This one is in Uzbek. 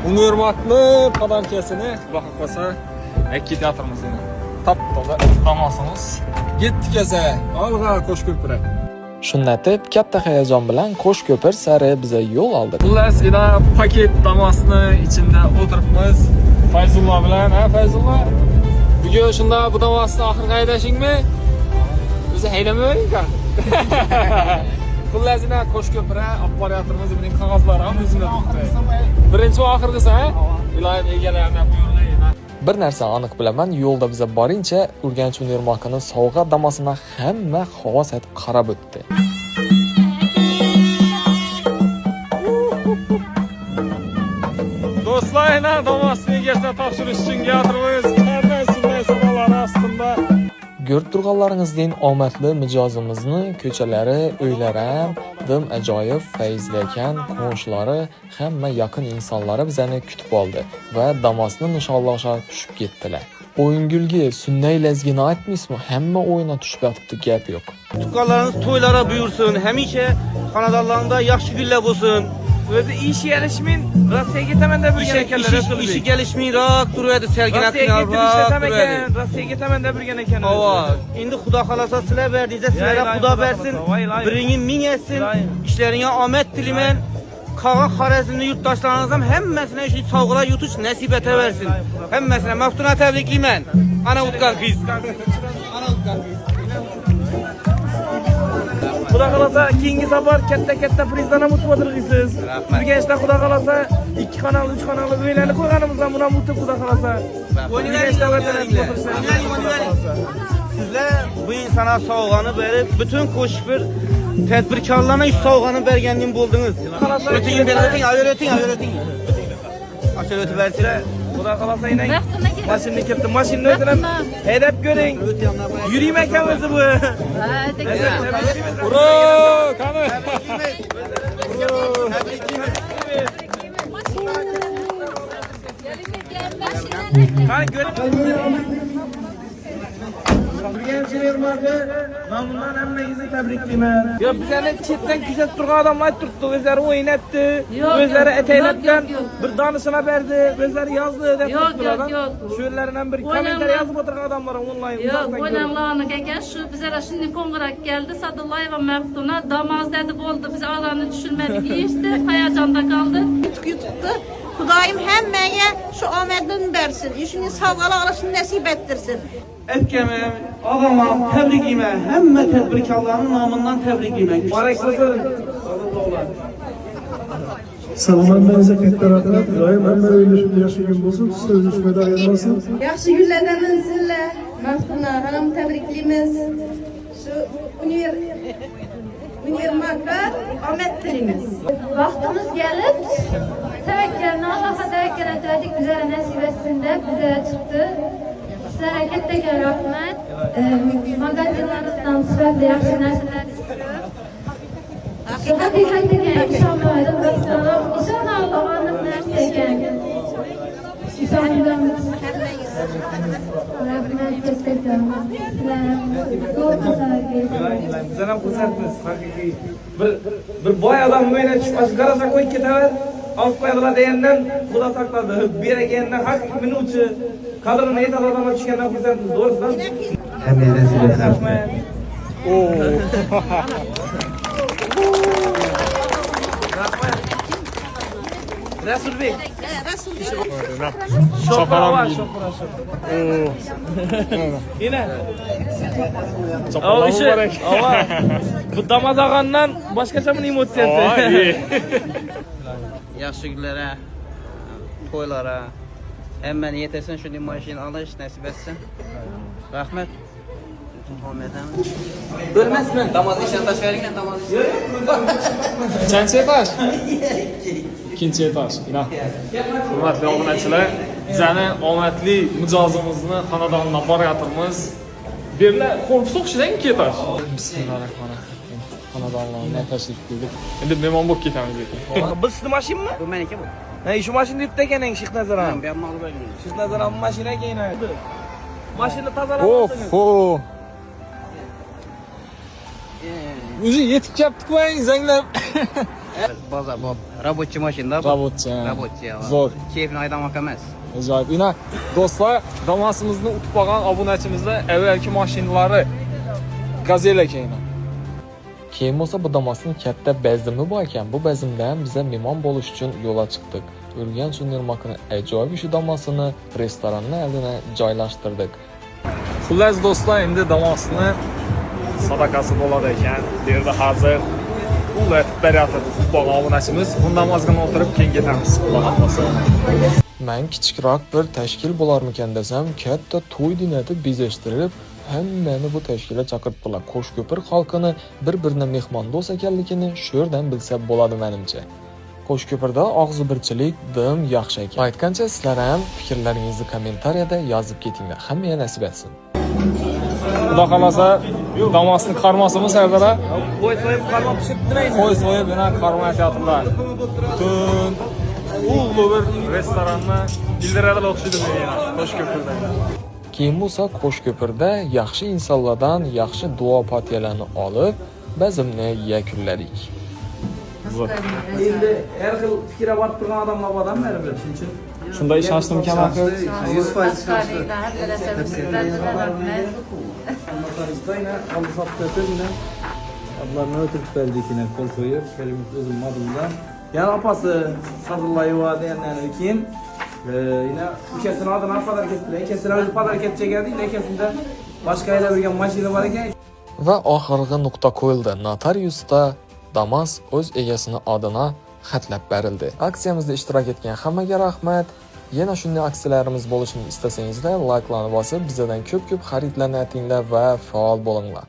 Univermaklı padankasini xudo xohlasa ikki teatrimizning top-toza tomosimiz yetdik esa olg'a Qo'shko'pir. Shunday deb katta hayajon bilan Qo'shko'pir sari biza yo'l oldik. Xullas, ina paket Damas'ni ichida o'tiribmiz Fayzullo bilan. Ha Fayzullo? Bugun shunda bu Damas'ni oxirgi haydashingmi? Bizni haydamaylik-ku. Xullas, ina Qo'shko'pir olib boryapmiz. Buning qog'ozlari ham o'zimda turibdi. Birinchi va oxirgisi, ha? Iloyim egalarni buyurlayman. Bir narsa aniq bilaman, yo'lda biza borincha Urganch Univermakning sovg'a Damasini hamma havas etib qarab o'tdi. Do'stlar, Damas'ni egasini topshirish uchun gapiramiz. Qanday shunday savollar ostida. Ko'rib turganlaringizdan omadli mijozimizni ko'chalari, uylari ham dim ajoyib fayzli ekan, qo'shnilari, hamma yaqin insonlari bizani kutib oldi va Damas'ni nishonlashga tushib ketdilar. O'yingulga sunnay lazgini aytmaysizmi? Hamma o'yina tushib yotibdi, gap yo'q. Tuqqanlarınız toylara buyursun, hamisha xonadonlarida yaxshi kunlar bo'lsin. O'zi ish gelişmin Rossiyaga ketaman deb yurgan ekanlar. İşi gelişmeyroq turadi, serginatlar bor. Rossiyaga ketaman deb yurgan ekan. Ava, endi Xudo xolasa sizlar berdingiz, sizlarga Xudo bersin. Biringin ming etsin. İşlaringga omad tilayman. Qolgan Xorazmli yurtdoshlaringiz ham hammasini shu sovg'alar yutish nasib etaversin. Hammasini maftuna tabriklayman. Ana o'tgan qiz. Xudo xolasa keyingi safar katta prizdan ham o'tib o'tirg'isiz. Urganchda Xudo xolasa 2 kanalli 3 kanalli o'yinlarni qo'yganimizdan buni ham o'tib Xudo xolasa. Sizlar bu insana sovg'ani berib, butun Qo'shko'pir tadbirkorlarga sovg'ani berganingiz bo'ldingiz. Öting. Aşağı ötüp versiniz. Xudo xolasa inang. Mashinani ketdim. Mashinani o'zim haydab ko'ring. Yurayim ekan o'zi bu. Uro, qani. Qani ko'ring. Urganch Univermakni nomidan hammangizni tabriklayman. Yo, bizani chetdan kuzatib turgan odamlar turibdi, o'zlari o'ynatdi, o'zlari ataylabdan bir donishini berdi, o'zlari yozdi deb turibdilar. Shulardan bir kommentar yozib o'tirgan odamlar onlayn. Yo'q, o'ylanlarni ekan, shu bizlar shunday qo'ng'iroq keldi, Sadullayev va Maftuna Damas dedi bo'ldi. Biz odamni tushunmadik, eshitdi, hayajonda qoldi. YouTube'da Xudoyim hammaga shu omadini bersin, ishini sovg'alar olishni nasib ettirsin. Efkemem, ağama tebrikime, hemme tedbirkarların namından tebrikime. Barak bo'lsin. Salomlarınıza katta rahmet. İbrahim hemen öyle şimdi yaşayın olsun. Size düşmede ayırmasın. Yaxshi kunlardan sizlar, Maftuna hanım tebriklaymiz. Şu Univermakka omad tilaymiz. Vaqtimiz kelib, tavakkalni Allohga tavakkal etdik, bizlarga nasib etsin deb bizga chiqdi. Sizlarga katta rahmat. Magazinlarimizdan sifatli yaxshi narsalar istiyorum. Haqiqatga ishonmaydim, inshaalloh aniq narsa ekan. Ishonamiz. Biz ham xursandmiz, haqiqiy. Bir boy odam o'yinga tushib, garaja qo'yib ketaver. Olib qo'yadilar degandan Xudo saqladi. Bergandan haqiqiy minuvchi qadrini yetadi odamga tushgandan xursandmiz, to'g'risidan. Hammaga sizlar rahmat. Rasulbek. Shoparam. Yine. O işi. Ama bu Damas ağandan başkaça mı emotsiyası? Yaxshi kunlara, to'ylara, hammani yetirsin, shunday mashina olish nasib etsin. Rahmat. Bo'lmasmi? Damas ishdan tashqaridan Damas. Nechanchi etaj? Ikkinchi etaj. Hurmatli obunachilar, bizani omadli mijozimizni xonadonidan boryapmiz. Berlar korpus o'xshaydi ikki etaj. Bismillahirrohmanirrohim. Xonadonlarga tashrif buyurdik. Endi mehmon bo'lib ketamiz ekan. Bu sizning mashinami? Bu meniki bu. Ha, shu mashina yurtda ekan, Shixnazar ham. Bu ham olib olgan. Shixnazar ham mashina ekan. Mashina tozalab oldingiz. O'zi yetib kelibdi-ku, zanglab. Bozor bu. Rабочий mashinada bu. Rабочий. Rабочий. Zo'r. Keyfini aydamoq emas. Ajoyib. Ina do'stlar, Damas'imizni utib qolgan obunachimizda avvalgi mashinalari Gazela keyin. Keyin bo'lsa bu Damas'ning katta bezimi bor ekan. Bu bezimdan biza mehmon bo'lish uchun yo'lga chiqdik. Urganch Unimarkini ajoyib shu Damas'ini restoranning oldina joylashtirdik. Xullas do'stlar, endi Damas'ni sadaqasi bo'ladi ekan. Bu yerda hozir ulatib beryapti utib qolgan obunachimiz. Bundan ozgina o'tirib keyin ketamiz. Xudo xohlasa. Men kichikroq bir tashkil bo'larmikan desam, katta to'y dinatib bezashtirib, hammani bu tashkilga chaqirtdilar. Qo'shko'pir xalqini bir-birine mehmondo'st ekanligini shu yerdan bilsa bo'ladi menimcha. Qo'shko'pirda og'zibirchilik dim yaxshi ekan. Aytgancha sizlar ham fikrlaringizni kommentariyada yozib ketinglar. Hammaga nasib etsin. Xudo xolasa Damas'ni qarmasimiz Sardara. Qo'y so'yib qarmoq pishib turaymi? Qo'y so'yib yana qarma aytyaptilar. Tun ulug' bir restoranni bildiradilar o'xshaydi menga. Qo'shko'pirda. Keyin bo'lsa Qo'shko'pirda yaxshi insonlardan yaxshi duo patiyalarni olib, bazmni yakunladik. Endi har xil fikra borib turgan odamlar bor odam baribir, shuning uchun Shunda ishonchdim ekan aka. 100% ishonchli. Adlarını ötürüp verdik yine kol koyup, Kerim'in özüm adımdan. Yani apası Sadullayıva diyenlerine keyin yine ikisinin adını apad harekettiler. İkisinin özü pad hareketçe geldi, ikisinde başka ile bir maşini var ekan. Va oxirgi nuqta qo'yildi. Notariusda Damas o'z egasini adına xatlab berildi. Aksiyamizda ishtirok etgan hammaga rahmat. Yana shunday aksiyalarimiz bo'lishini istasangizlar, like-larni bosib, bizdan ko'p-ko'p xaridlarni aytinglar va faol bo'linglar.